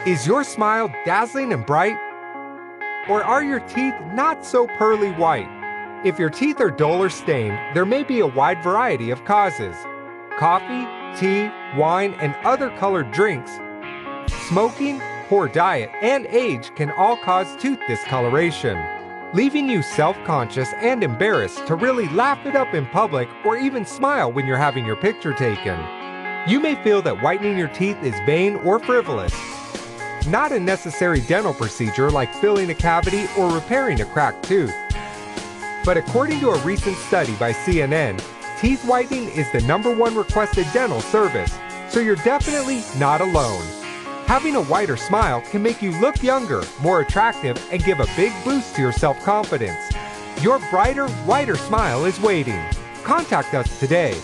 Is your smile dazzling and bright? Or are your teeth not so pearly white? If your teeth are dull or stained, there may be a wide variety of causes. Coffee, tea, wine, and other colored drinks, smoking, poor diet, and age can all cause tooth discoloration, leaving you self-conscious and embarrassed to really laugh it up in public or even smile when you're having your picture taken. You may feel that whitening your teeth is vain or frivolous, not a necessary dental procedure like filling a cavity or repairing a cracked tooth. But according to a recent study by CNN, teeth whitening is the #1 requested dental service, so you're definitely not alone. Having a whiter smile can make you look younger, more attractive, and give a big boost to your self-confidence. Your brighter, whiter smile is waiting. Contact us today.